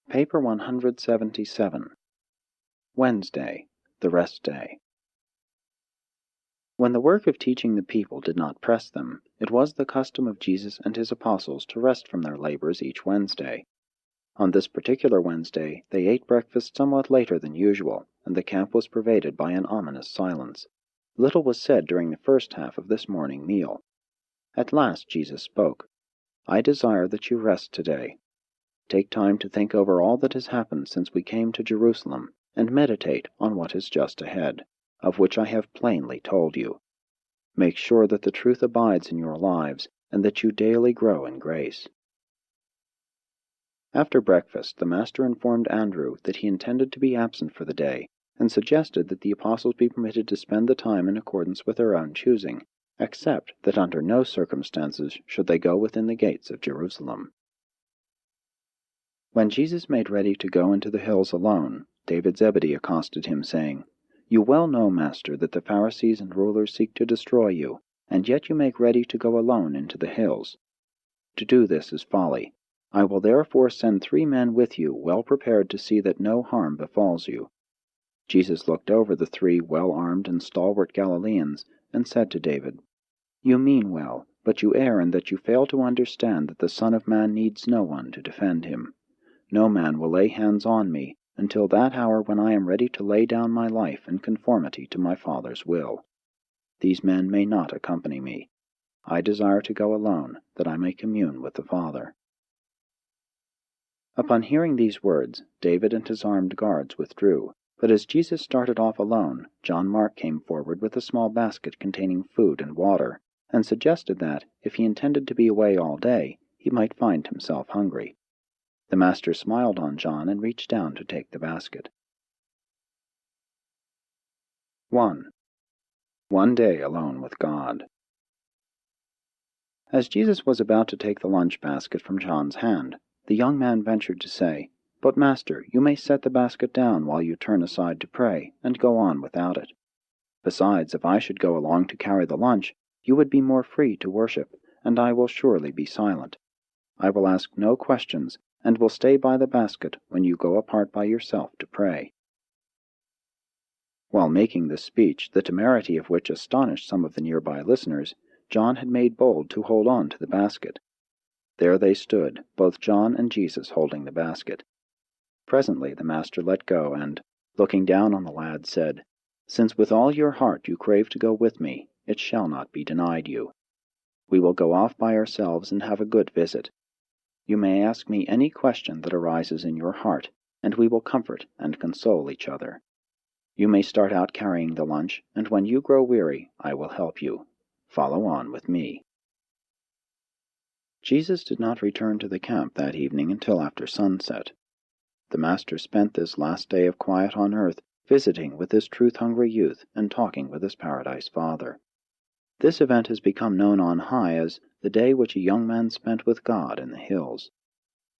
Paper 177. Wednesday, the Rest Day. When the work of teaching the people did not press them, it was the custom of Jesus and his apostles to rest from their labors each Wednesday. On this particular Wednesday, they ate breakfast somewhat later than usual, and the camp was pervaded by an ominous silence. Little was said during the first half of this morning meal. At last Jesus spoke. "I desire that you rest today. Take time to think over all that has happened since we came to Jerusalem, and meditate on what is just ahead, of which I have plainly told you. Make sure that the truth abides in your lives, and that you daily grow in grace." After breakfast, the Master informed Andrew that he intended to be absent for the day, and suggested that the apostles be permitted to spend the time in accordance with their own choosing, except that under no circumstances should they go within the gates of Jerusalem. When Jesus made ready to go into the hills alone, David Zebedee accosted him, saying, "You well know, Master, that the Pharisees and rulers seek to destroy you, and yet you make ready to go alone into the hills. To do this is folly. I will therefore send 3 men with you, well prepared to see that no harm befalls you." Jesus looked over the 3 well-armed and stalwart Galileans, and said to David, "You mean well, but you err in that you fail to understand that the Son of Man needs no one to defend him. No man will lay hands on me until that hour when I am ready to lay down my life in conformity to my Father's will. These men may not accompany me. I desire to go alone, that I may commune with the Father." Upon hearing these words, David and his armed guards withdrew, but as Jesus started off alone, John Mark came forward with a small basket containing food and water, and suggested that, if he intended to be away all day, he might find himself hungry. The Master smiled on John and reached down to take the basket. 1. One day alone with God. As Jesus was about to take the lunch basket from John's hand, the young man ventured to say, "But, Master, you may set the basket down while you turn aside to pray, and go on without it. Besides, if I should go along to carry the lunch, you would be more free to worship, and I will surely be silent. I will ask no questions, and will stay by the basket when you go apart by yourself to pray." While making this speech, the temerity of which astonished some of the nearby listeners, John had made bold to hold on to the basket. There they stood, both John and Jesus holding the basket. Presently the Master let go and, looking down on the lad, said, "Since with all your heart you crave to go with me, it shall not be denied you. We will go off by ourselves and have a good visit. You may ask me any question that arises in your heart, and we will comfort and console each other. You may start out carrying the lunch, and when you grow weary, I will help you. Follow on with me." Jesus did not return to the camp that evening until after sunset. The Master spent this last day of quiet on earth visiting with this truth-hungry youth and talking with his Paradise Father. This event has become known on high as the day which a young man spent with God in the hills.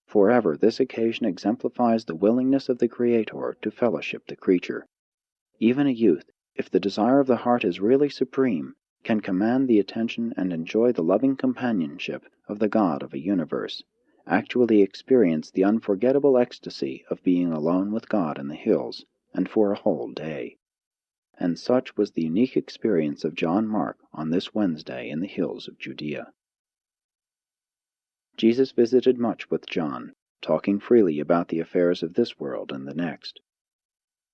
Forever this occasion exemplifies the willingness of the Creator to fellowship the creature. Even a youth, if the desire of the heart is really supreme, can command the attention and enjoy the loving companionship of the God of a universe, actually experience the unforgettable ecstasy of being alone with God in the hills, and for a whole day. And such was the unique experience of John Mark on this Wednesday in the hills of Judea. Jesus visited much with John, talking freely about the affairs of this world and the next.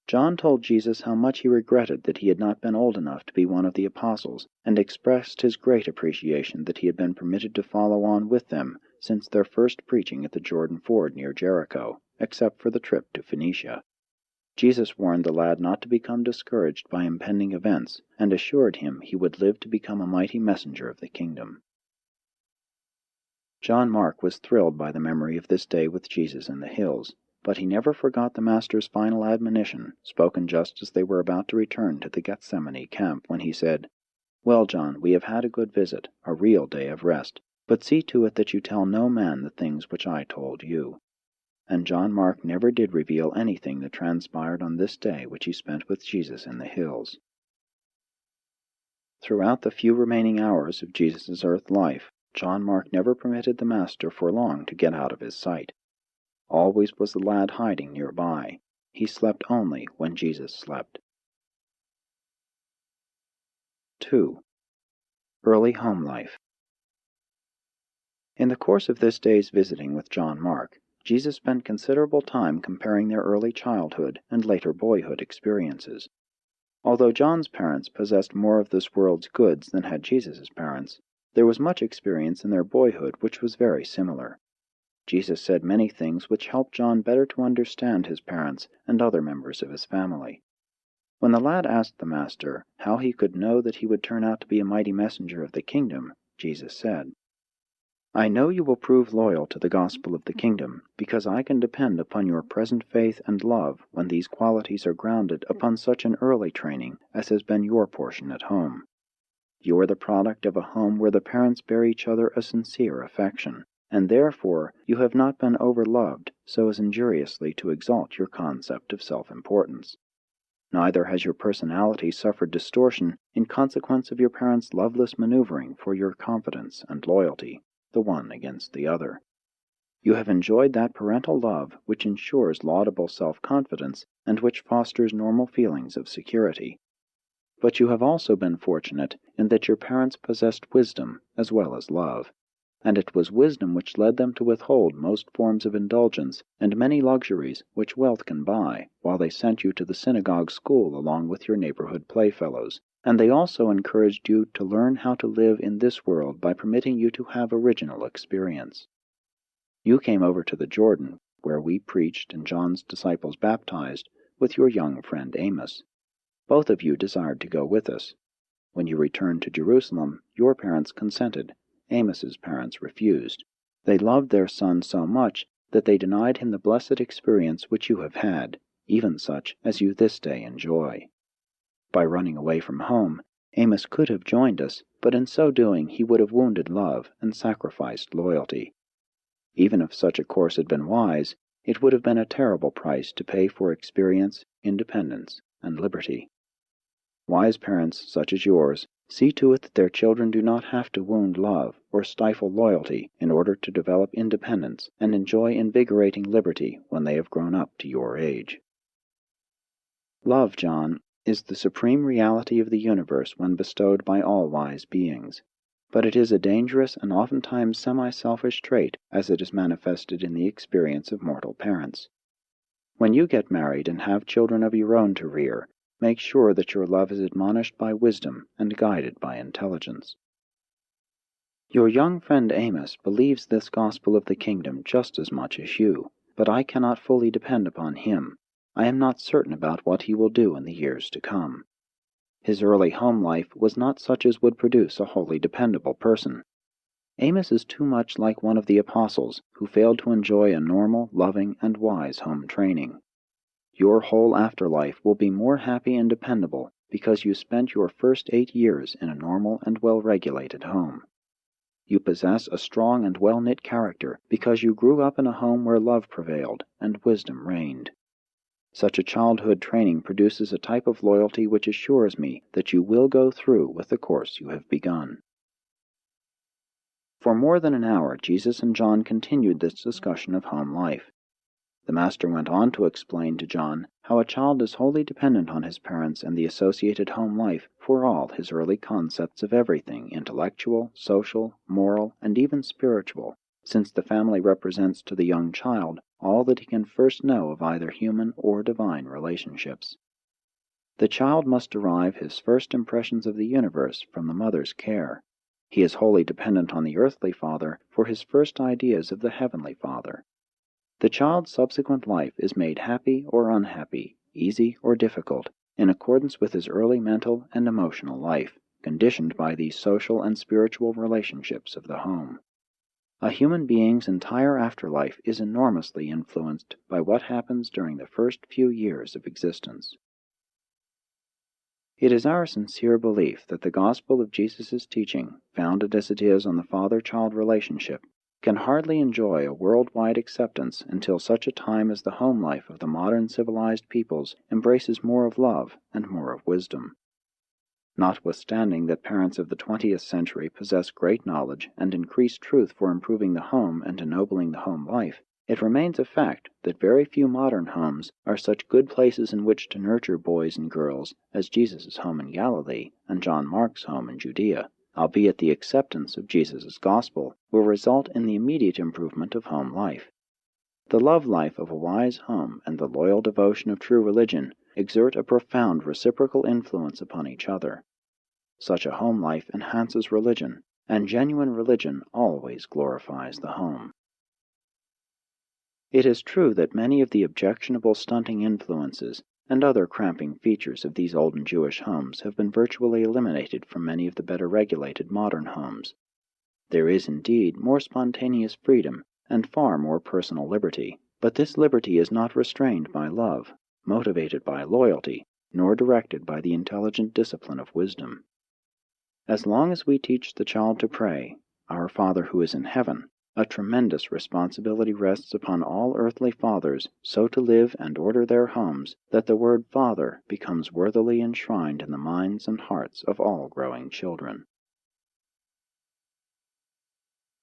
John told Jesus how much he regretted that he had not been old enough to be one of the apostles, and expressed his great appreciation that he had been permitted to follow on with them since their first preaching at the Jordan Ford near Jericho, except for the trip to Phoenicia. Jesus warned the lad not to become discouraged by impending events, and assured him he would live to become a mighty messenger of the kingdom. John Mark was thrilled by the memory of this day with Jesus in the hills, but he never forgot the Master's final admonition, spoken just as they were about to return to the Gethsemane camp, when he said, "Well, John, we have had a good visit, a real day of rest, but see to it that you tell no man the things which I told you." And John Mark never did reveal anything that transpired on this day which he spent with Jesus in the hills. Throughout the few remaining hours of Jesus' earth life, John Mark never permitted the Master for long to get out of his sight. Always was the lad hiding nearby. He slept only when Jesus slept. 2. Early Home Life. In the course of this day's visiting with John Mark, Jesus spent considerable time comparing their early childhood and later boyhood experiences. Although John's parents possessed more of this world's goods than had Jesus' parents, there was much experience in their boyhood which was very similar. Jesus said many things which helped John better to understand his parents and other members of his family. When the lad asked the Master how he could know that he would turn out to be a mighty messenger of the kingdom, Jesus said, "I know you will prove loyal to the gospel of the kingdom, because I can depend upon your present faith and love when these qualities are grounded upon such an early training as has been your portion at home. You are the product of a home where the parents bear each other a sincere affection, and therefore you have not been overloved so as injuriously to exalt your concept of self-importance. Neither has your personality suffered distortion in consequence of your parents' loveless maneuvering for your confidence and loyalty, the one against the other. You have enjoyed that parental love which ensures laudable self-confidence and which fosters normal feelings of security. But you have also been fortunate in that your parents possessed wisdom as well as love, and it was wisdom which led them to withhold most forms of indulgence and many luxuries which wealth can buy, while they sent you to the synagogue school along with your neighborhood playfellows, and they also encouraged you to learn how to live in this world by permitting you to have original experience. You came over to the Jordan, where we preached and John's disciples baptized, with your young friend Amos. Both of you desired to go with us. When you returned to Jerusalem, your parents consented. Amos's parents refused. They loved their son so much that they denied him the blessed experience which you have had, even such as you this day enjoy. By running away from home, Amos could have joined us, but in so doing he would have wounded love and sacrificed loyalty. Even if such a course had been wise, it would have been a terrible price to pay for experience, independence, and liberty. Wise parents such as yours see to it that their children do not have to wound love or stifle loyalty in order to develop independence and enjoy invigorating liberty when they have grown up to your age. Love, John, is the supreme reality of the universe when bestowed by all wise beings, but it is a dangerous and oftentimes semi-selfish trait as it is manifested in the experience of mortal parents. When you get married and have children of your own to rear, make sure that your love is admonished by wisdom and guided by intelligence. Your young friend Amos believes this gospel of the kingdom just as much as you, but I cannot fully depend upon him. I am not certain about what he will do in the years to come. His early home life was not such as would produce a wholly dependable person. Amos is too much like one of the apostles who failed to enjoy a normal, loving, and wise home training. Your whole afterlife will be more happy and dependable because you spent your first 8 years in a normal and well-regulated home. You possess a strong and well-knit character because you grew up in a home where love prevailed and wisdom reigned. Such a childhood training produces a type of loyalty which assures me that you will go through with the course you have begun. For more than an hour, Jesus and John continued this discussion of home life. The Master went on to explain to John how a child is wholly dependent on his parents and the associated home life for all his early concepts of everything intellectual, social, moral, and even spiritual, since the family represents to the young child all that he can first know of either human or divine relationships. The child must derive his first impressions of the universe from the mother's care. He is wholly dependent on the earthly father for his first ideas of the heavenly Father. The child's subsequent life is made happy or unhappy, easy or difficult, in accordance with his early mental and emotional life, conditioned by these social and spiritual relationships of the home. A human being's entire afterlife is enormously influenced by what happens during the first few years of existence. It is our sincere belief that the gospel of Jesus' teaching, founded as it is on the father-child relationship, can hardly enjoy a worldwide acceptance until such a time as the home life of the modern civilized peoples embraces more of love and more of wisdom. Notwithstanding that parents of the 20th century possess great knowledge and increased truth for improving the home and ennobling the home life, It remains a fact that very few modern homes are such good places in which to nurture boys and girls as Jesus' home in Galilee and John Mark's home in Judea, albeit the acceptance of Jesus' gospel will result in the immediate improvement of home life. The love life of a wise home and the loyal devotion of true religion exert a profound reciprocal influence upon each other. Such a home life enhances religion, and genuine religion always glorifies the home. It is true that many of the objectionable stunting influences and other cramping features of these olden Jewish homes have been virtually eliminated from many of the better regulated modern homes. There is indeed more spontaneous freedom and far more personal liberty, but this liberty is not restrained by love, motivated by loyalty, nor directed by the intelligent discipline of wisdom. As long as we teach the child to pray, "Our Father who is in heaven," a tremendous responsibility rests upon all earthly fathers so to live and order their homes that the word Father becomes worthily enshrined in the minds and hearts of all growing children.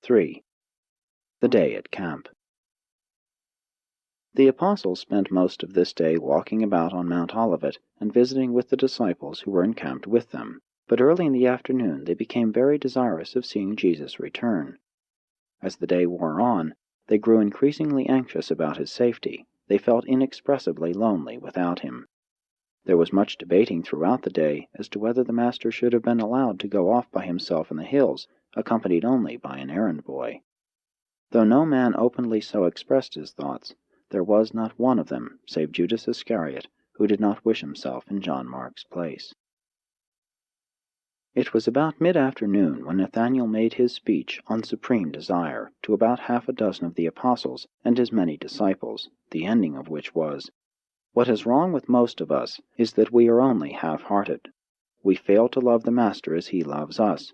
3. The day at camp. The apostles spent most of this day walking about on Mount Olivet and visiting with the disciples who were encamped with them, but early in the afternoon they became very desirous of seeing Jesus return. As the day wore on, they grew increasingly anxious about his safety. They felt inexpressibly lonely without him. There was much debating throughout the day as to whether the Master should have been allowed to go off by himself in the hills, accompanied only by an errand boy. Though no man openly so expressed his thoughts, there was not one of them, save Judas Iscariot, who did not wish himself in John Mark's place. It was about mid-afternoon when Nathanael made his speech on supreme desire to about half a dozen of the apostles and his many disciples, the ending of which was, "What is wrong with most of us is that we are only half-hearted. We fail to love the Master as he loves us.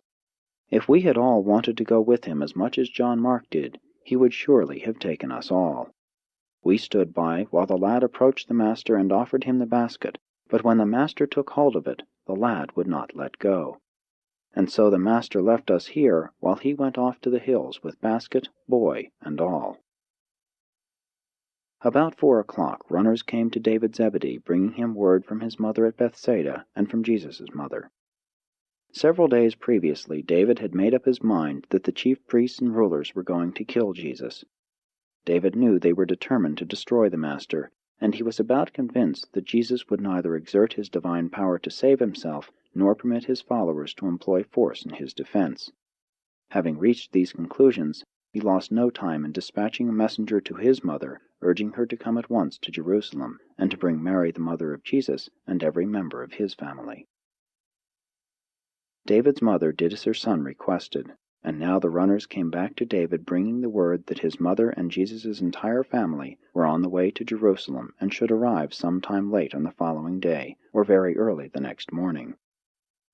If we had all wanted to go with him as much as John Mark did, he would surely have taken us all. We stood by while the lad approached the Master and offered him the basket, but when the Master took hold of it, the lad would not let go. And so the Master left us here while he went off to the hills with basket, boy, and all." About 4 o'clock, runners came to David Zebedee, bringing him word from his mother at Bethsaida and from Jesus' mother. Several days previously, David had made up his mind that the chief priests and rulers were going to kill Jesus. David knew they were determined to destroy the Master, and he was about convinced that Jesus would neither exert his divine power to save himself, nor permit his followers to employ force in his defense. Having reached these conclusions, he lost no time in dispatching a messenger to his mother, urging her to come at once to Jerusalem, and to bring Mary the mother of Jesus, and every member of his family. David's mother did as her son requested, and now the runners came back to David bringing the word that his mother and Jesus' entire family were on the way to Jerusalem and should arrive some time late on the following day, or very early the next morning.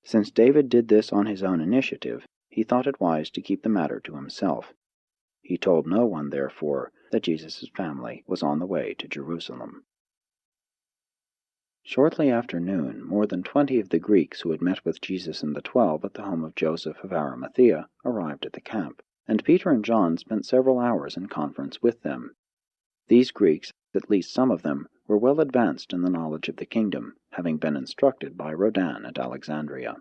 Since David did this on his own initiative, he thought it wise to keep the matter to himself. He told no one, therefore, that Jesus' family was on the way to Jerusalem. Shortly after noon, more than 20 of the Greeks who had met with Jesus and the 12 at the home of Joseph of Arimathea arrived at the camp, and Peter and John spent several hours in conference with them. These Greeks, at least some of them, were well advanced in the knowledge of the kingdom, having been instructed by Rodan at Alexandria.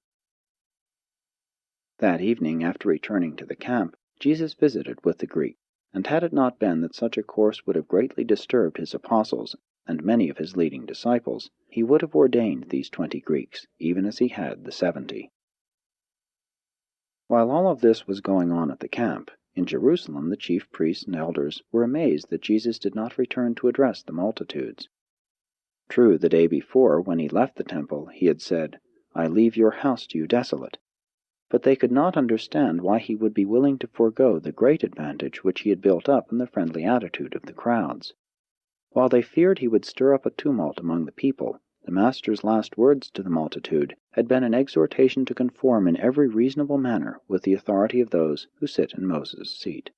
That evening, after returning to the camp, Jesus visited with the Greeks, and had it not been that such a course would have greatly disturbed his apostles and many of his leading disciples, he would have ordained these 20 Greeks, even as he had the 70. While all of this was going on at the camp, in Jerusalem the chief priests and elders were amazed that Jesus did not return to address the multitudes. True, the day before, when he left the temple, he had said, "I leave your house to you desolate." But they could not understand why he would be willing to forego the great advantage which he had built up in the friendly attitude of the crowds. While they feared he would stir up a tumult among the people, the Master's last words to the multitude had been an exhortation to conform in every reasonable manner with the authority of those who sit in Moses' seat.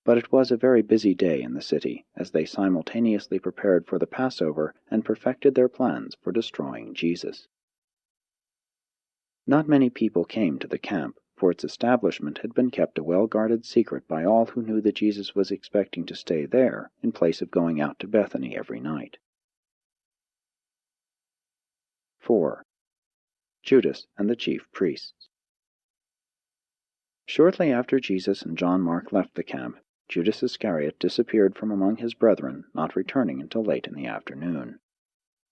But it was a very busy day in the city, as they simultaneously prepared for the Passover and perfected their plans for destroying Jesus. Not many people came to the camp, for its establishment had been kept a well-guarded secret by all who knew that Jesus was expecting to stay there in place of going out to Bethany every night. 4. Judas and the chief priests. Shortly after Jesus and John Mark left the camp, Judas Iscariot disappeared from among his brethren, not returning until late in the afternoon.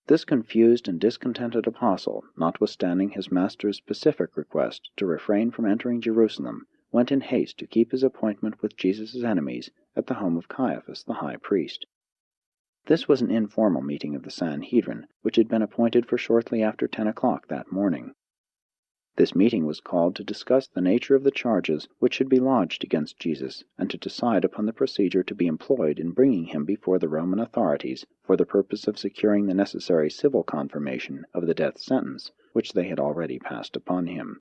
This confused and discontented apostle, notwithstanding his master's specific request to refrain from entering Jerusalem, went in haste to keep his appointment with Jesus' enemies at the home of Caiaphas the high priest. This was an informal meeting of the Sanhedrin, which had been appointed for shortly after 10 o'clock that morning. This meeting was called to discuss the nature of the charges which should be lodged against Jesus, and to decide upon the procedure to be employed in bringing him before the Roman authorities for the purpose of securing the necessary civil confirmation of the death sentence which they had already passed upon him.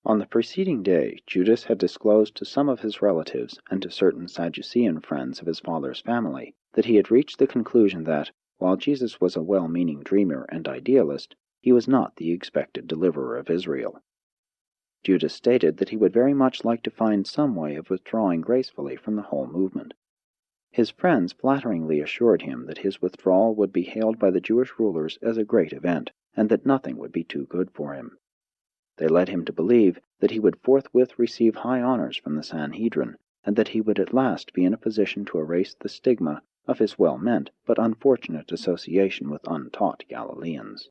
On the preceding day, Judas had disclosed to some of his relatives and to certain Sadducean friends of his father's family that he had reached the conclusion that, while Jesus was a well-meaning dreamer and idealist, he was not the expected deliverer of Israel. Judas stated that he would very much like to find some way of withdrawing gracefully from the whole movement. His friends flatteringly assured him that his withdrawal would be hailed by the Jewish rulers as a great event, and that nothing would be too good for him. They led him to believe that he would forthwith receive high honors from the Sanhedrin, and that he would at last be in a position to erase the stigma of his well-meant but unfortunate association with untaught Galileans.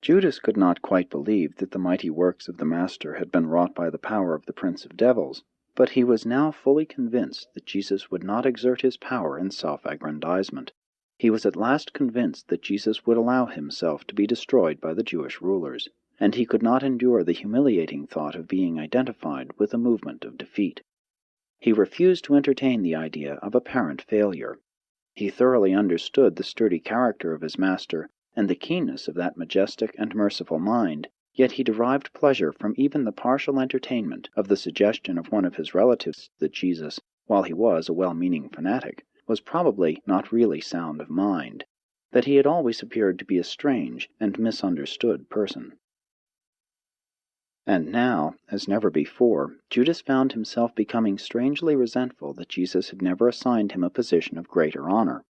Judas could not quite believe that the mighty works of the Master had been wrought by the power of the Prince of Devils, but he was now fully convinced that Jesus would not exert his power in self-aggrandizement. He was at last convinced that Jesus would allow himself to be destroyed by the Jewish rulers, and he could not endure the humiliating thought of being identified with a movement of defeat. He refused to entertain the idea of apparent failure. He thoroughly understood the sturdy character of his Master and the keenness of that majestic and merciful mind, yet he derived pleasure from even the partial entertainment of the suggestion of one of his relatives that Jesus, while he was a well-meaning fanatic, was probably not really sound of mind, that he had always appeared to be a strange and misunderstood person. And now, as never before, Judas found himself becoming strangely resentful that Jesus had never assigned him a position of greater honor.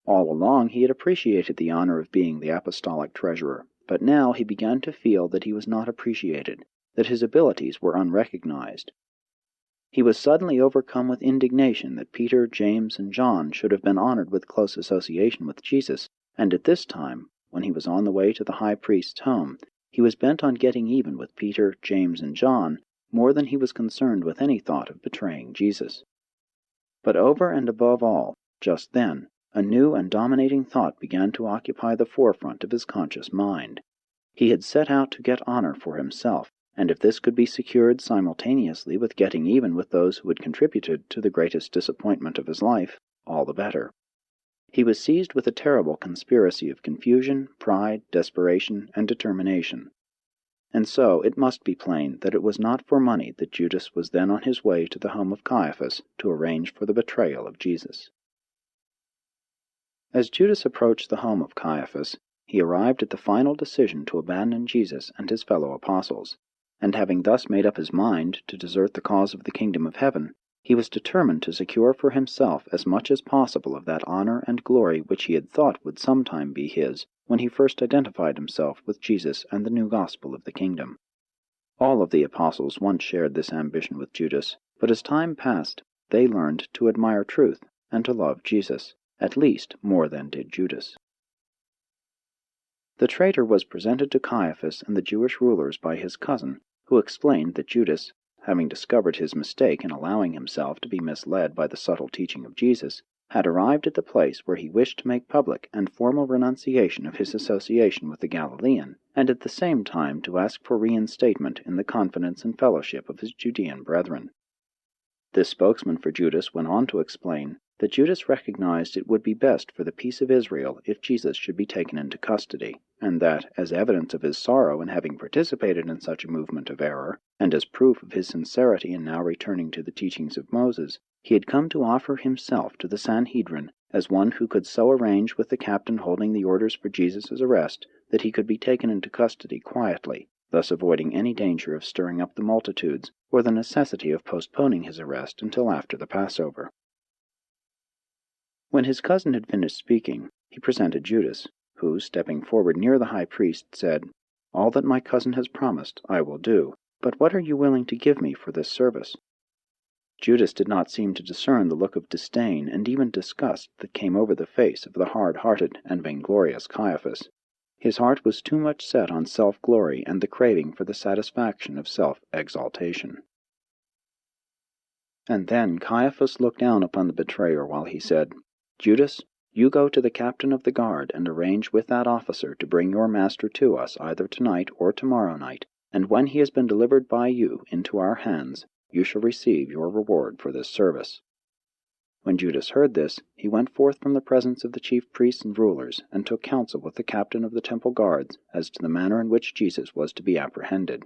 All along he had appreciated the honor of being the apostolic treasurer, but now he began to feel that he was not appreciated, that his abilities were unrecognized. He was suddenly overcome with indignation that Peter, James, and John should have been honored with close association with Jesus, and at this time, when he was on the way to the high priest's home, he was bent on getting even with Peter, James, and John more than he was concerned with any thought of betraying Jesus. But over and above all, just then, a new and dominating thought began to occupy the forefront of his conscious mind. He had set out to get honor for himself, and if this could be secured simultaneously with getting even with those who had contributed to the greatest disappointment of his life, all the better. He was seized with a terrible conspiracy of confusion, pride, desperation, and determination. And so it must be plain that it was not for money that Judas was then on his way to the home of Caiaphas to arrange for the betrayal of Jesus. As Judas approached the home of Caiaphas, he arrived at the final decision to abandon Jesus and his fellow apostles, and having thus made up his mind to desert the cause of the kingdom of heaven, he was determined to secure for himself as much as possible of that honor and glory which he had thought would sometime be his when he first identified himself with Jesus and the new gospel of the kingdom. All of the apostles once shared this ambition with Judas, but as time passed, they learned to admire truth and to love Jesus, at least more than did Judas. The traitor was presented to Caiaphas and the Jewish rulers by his cousin, who explained that Judas, having discovered his mistake in allowing himself to be misled by the subtle teaching of Jesus, had arrived at the place where he wished to make public and formal renunciation of his association with the Galilean, and at the same time to ask for reinstatement in the confidence and fellowship of his Judean brethren. This spokesman for Judas went on to explain that Judas recognized it would be best for the peace of Israel if Jesus should be taken into custody, and that, as evidence of his sorrow in having participated in such a movement of error, and as proof of his sincerity in now returning to the teachings of Moses, he had come to offer himself to the Sanhedrin as one who could so arrange with the captain holding the orders for Jesus' arrest that he could be taken into custody quietly, thus avoiding any danger of stirring up the multitudes or the necessity of postponing his arrest until after the Passover. When his cousin had finished speaking, he presented Judas, who, stepping forward near the high priest, said, "All that my cousin has promised I will do, but what are you willing to give me for this service?" Judas did not seem to discern the look of disdain and even disgust that came over the face of the hard-hearted and vainglorious Caiaphas. His heart was too much set on self-glory and the craving for the satisfaction of self-exaltation. And then Caiaphas looked down upon the betrayer while he said, "Judas, you go to the captain of the guard and arrange with that officer to bring your master to us either tonight or tomorrow night, and when he has been delivered by you into our hands, you shall receive your reward for this service." When Judas heard this, he went forth from the presence of the chief priests and rulers, and took counsel with the captain of the temple guards as to the manner in which Jesus was to be apprehended.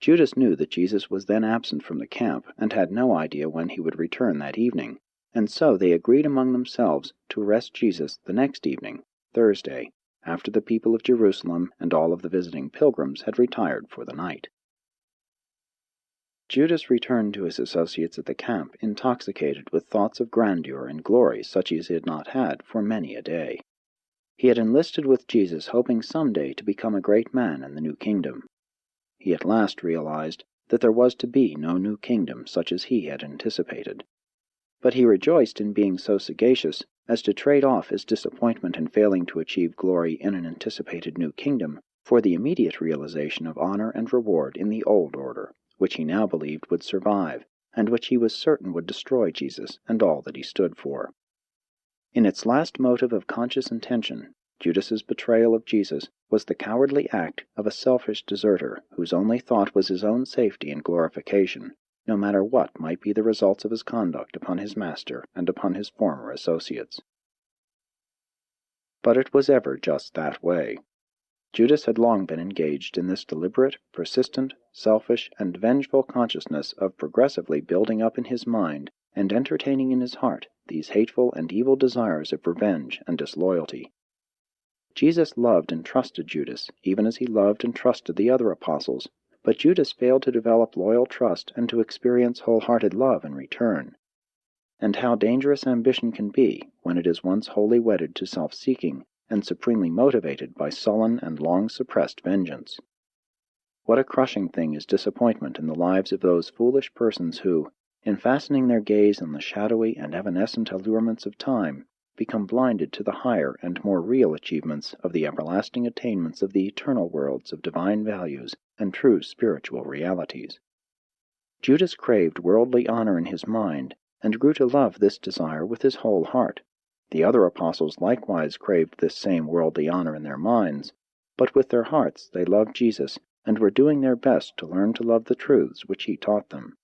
Judas knew that Jesus was then absent from the camp, and had no idea when he would return that evening, and so they agreed among themselves to arrest Jesus the next evening, Thursday, after the people of Jerusalem and all of the visiting pilgrims had retired for the night. Judas returned to his associates at the camp intoxicated with thoughts of grandeur and glory such as he had not had for many a day. He had enlisted with Jesus hoping some day to become a great man in the new kingdom. He at last realized that there was to be no new kingdom such as he had anticipated. But he rejoiced in being so sagacious as to trade off his disappointment in failing to achieve glory in an anticipated new kingdom for the immediate realization of honor and reward in the old order, which he now believed would survive, and which he was certain would destroy Jesus and all that he stood for. In its last motive of conscious intention, Judas's betrayal of Jesus was the cowardly act of a selfish deserter whose only thought was his own safety and glorification, no matter what might be the results of his conduct upon his master and upon his former associates. But it was ever just that way. Judas had long been engaged in this deliberate, persistent, selfish, and vengeful consciousness of progressively building up in his mind and entertaining in his heart these hateful and evil desires of revenge and disloyalty. Jesus loved and trusted Judas, even as he loved and trusted the other apostles, but Judas failed to develop loyal trust and to experience wholehearted love in return. And how dangerous ambition can be when it is once wholly wedded to self-seeking and supremely motivated by sullen and long-suppressed vengeance. What a crushing thing is disappointment in the lives of those foolish persons who, in fastening their gaze on the shadowy and evanescent allurements of time, become blinded to the higher and more real achievements of the everlasting attainments of the eternal worlds of divine values and true spiritual realities. Judas craved worldly honor in his mind, and grew to love this desire with his whole heart. The other apostles likewise craved this same worldly honor in their minds, but with their hearts they loved Jesus and were doing their best to learn to love the truths which he taught them.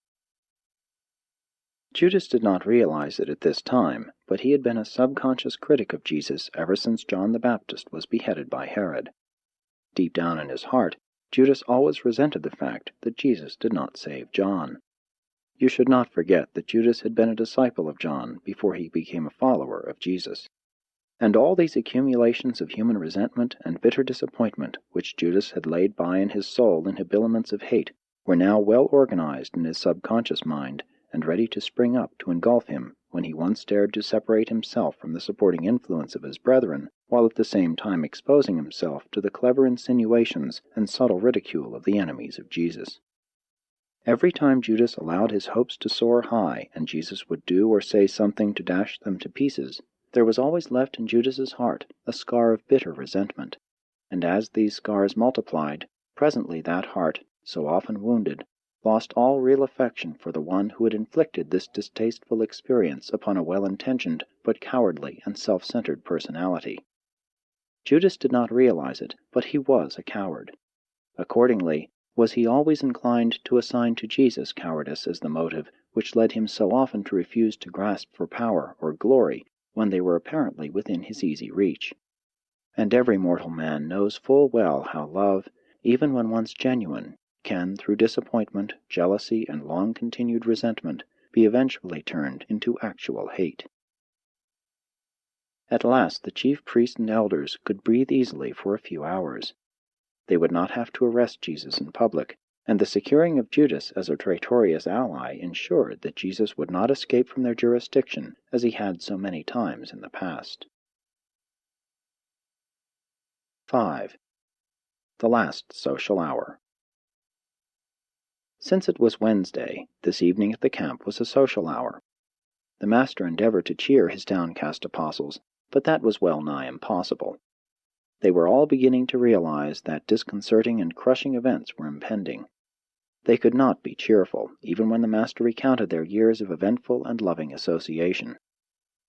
Judas did not realize it at this time, but he had been a subconscious critic of Jesus ever since John the Baptist was beheaded by Herod. Deep down in his heart, Judas always resented the fact that Jesus did not save John. You should not forget that Judas had been a disciple of John before he became a follower of Jesus. And all these accumulations of human resentment and bitter disappointment which Judas had laid by in his soul in habiliments of hate were now well organized in his subconscious mind and ready to spring up to engulf him when he once dared to separate himself from the supporting influence of his brethren, while at the same time exposing himself to the clever insinuations and subtle ridicule of the enemies of Jesus. Every time Judas allowed his hopes to soar high and Jesus would do or say something to dash them to pieces, there was always left in Judas's heart a scar of bitter resentment, and as these scars multiplied, presently that heart, so often wounded, lost all real affection for the one who had inflicted this distasteful experience upon a well-intentioned but cowardly and self-centered personality. Judas did not realize it, but he was a coward. Accordingly, was he always inclined to assign to Jesus cowardice as the motive which led him so often to refuse to grasp for power or glory when they were apparently within his easy reach. And every mortal man knows full well how love, even when once genuine, can, through disappointment, jealousy, and long-continued resentment, be eventually turned into actual hate. At last the chief priests and elders could breathe easily for a few hours. They would not have to arrest Jesus in public, and the securing of Judas as a traitorous ally ensured that Jesus would not escape from their jurisdiction as he had so many times in the past. 5. The last social hour. Since it was Wednesday, this evening at the camp was a social hour. The Master endeavored to cheer his downcast apostles, but that was well nigh impossible. They were all beginning to realize that disconcerting and crushing events were impending. They could not be cheerful, even when the Master recounted their years of eventful and loving association.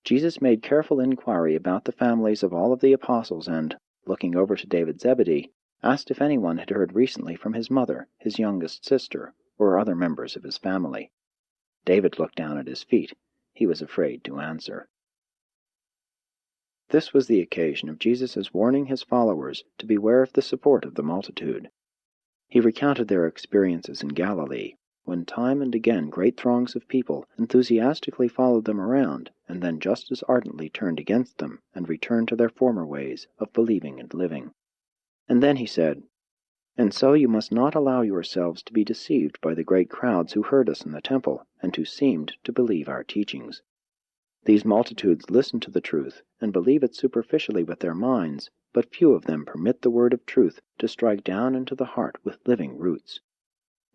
Jesus made careful inquiry about the families of all of the apostles and, looking over to David Zebedee, asked if anyone had heard recently from his mother, his youngest sister, or other members of his family. David looked down at his feet. He was afraid to answer. This was the occasion of Jesus' warning his followers to beware of the support of the multitude. He recounted their experiences in Galilee, when time and again great throngs of people enthusiastically followed them around, and then just as ardently turned against them and returned to their former ways of believing and living. And then he said, "And so you must not allow yourselves to be deceived by the great crowds who heard us in the temple, and who seemed to believe our teachings. These multitudes listen to the truth and believe it superficially with their minds, but few of them permit the word of truth to strike down into the heart with living roots.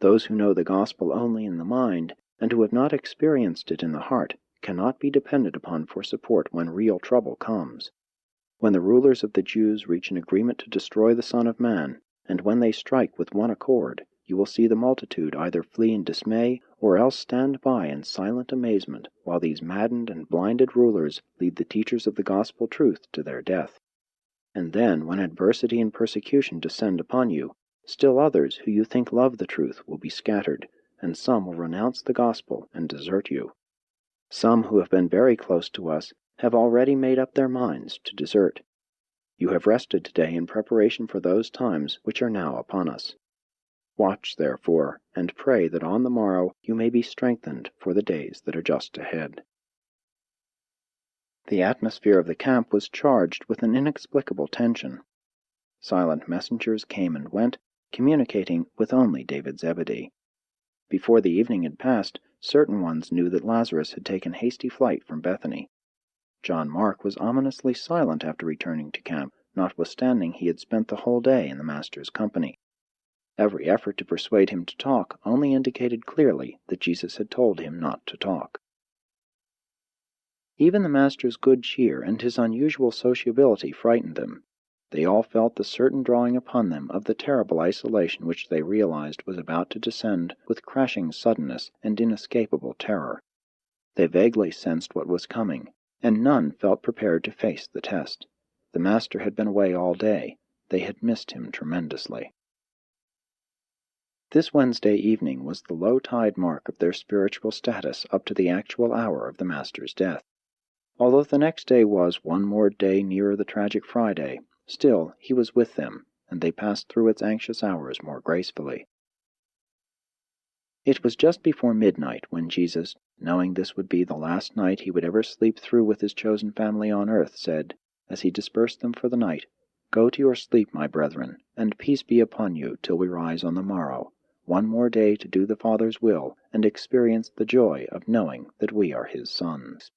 Those who know the gospel only in the mind, and who have not experienced it in the heart, cannot be depended upon for support when real trouble comes. When the rulers of the Jews reach an agreement to destroy the Son of Man, and when they strike with one accord, you will see the multitude either flee in dismay or else stand by in silent amazement while these maddened and blinded rulers lead the teachers of the gospel truth to their death. And then, when adversity and persecution descend upon you, still others who you think love the truth will be scattered, and some will renounce the gospel and desert you. Some who have been very close to us have already made up their minds to desert. You have rested today in preparation for those times which are now upon us. Watch, therefore, and pray that on the morrow you may be strengthened for the days that are just ahead." The atmosphere of the camp was charged with an inexplicable tension. Silent messengers came and went, communicating with only David Zebedee. Before the evening had passed, certain ones knew that Lazarus had taken hasty flight from Bethany. John Mark was ominously silent after returning to camp, notwithstanding he had spent the whole day in the Master's company. Every effort to persuade him to talk only indicated clearly that Jesus had told him not to talk. Even the Master's good cheer and his unusual sociability frightened them. They all felt the certain drawing upon them of the terrible isolation which they realized was about to descend with crashing suddenness and inescapable terror. They vaguely sensed what was coming, and none felt prepared to face the test. The Master had been away all day. They had missed him tremendously. This Wednesday evening was the low-tide mark of their spiritual status up to the actual hour of the Master's death. Although the next day was one more day nearer the tragic Friday, still he was with them, and they passed through its anxious hours more gracefully. It was just before midnight when Jesus, knowing this would be the last night he would ever sleep through with his chosen family on earth, said, as he dispersed them for the night, "Go to your sleep, my brethren, and peace be upon you till we rise on the morrow, one more day to do the Father's will and experience the joy of knowing that we are his sons."